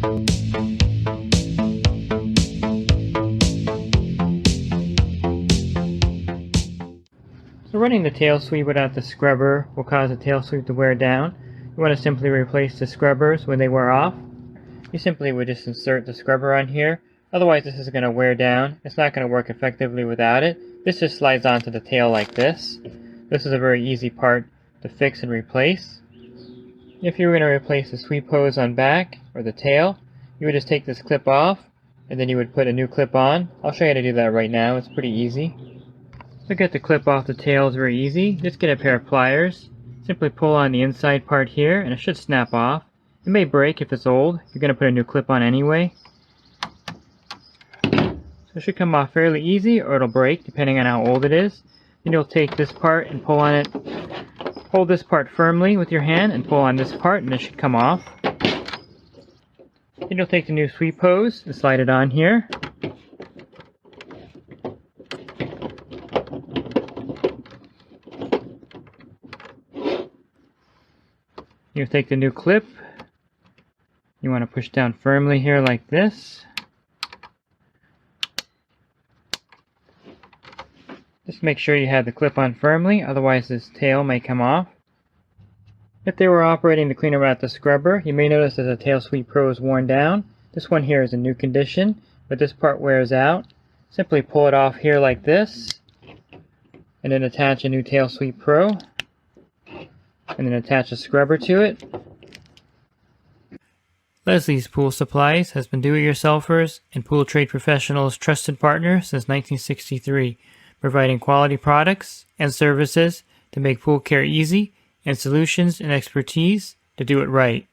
So running the tail sweep without the scrubber will cause the tail sweep to wear down. You want to simply replace the scrubbers when they wear off. You simply would just insert the scrubber on here. Otherwise this is going to wear down. It's not going to work effectively without it. This just slides onto the tail like this. This is a very easy part to fix and replace. If you were going to replace the sweep hose on back, or the tail, you would just take this clip off, and then you would put a new clip on. I'll show you how to do that right now. It's pretty easy. To get the clip off the tail is very easy. Just get a pair of pliers. Simply pull on the inside part here, and it should snap off. It may break if it's old. You're going to put a new clip on anyway. So it should come off fairly easy, or it'll break depending on how old it is. Then you'll take this part and pull on it. Hold this part firmly with your hand and pull on this part, and it should come off. Then you'll take the new sweep hose and slide it on here. You take the new clip. You want to push down firmly here like this. Just make sure you have the clip on firmly, otherwise this tail may come off. If they were operating the cleaner without the scrubber, you may notice that the tail sweep pro is worn down. This one here is in new condition, but this part wears out. Simply pull it off here like this, and then attach a new tail sweep pro, and then attach a scrubber to it. Leslie's Pool Supplies has been do-it-yourselfers and pool trade professionals' trusted partner since 1963, providing quality products and services to make pool care easy and solutions and expertise to do it right.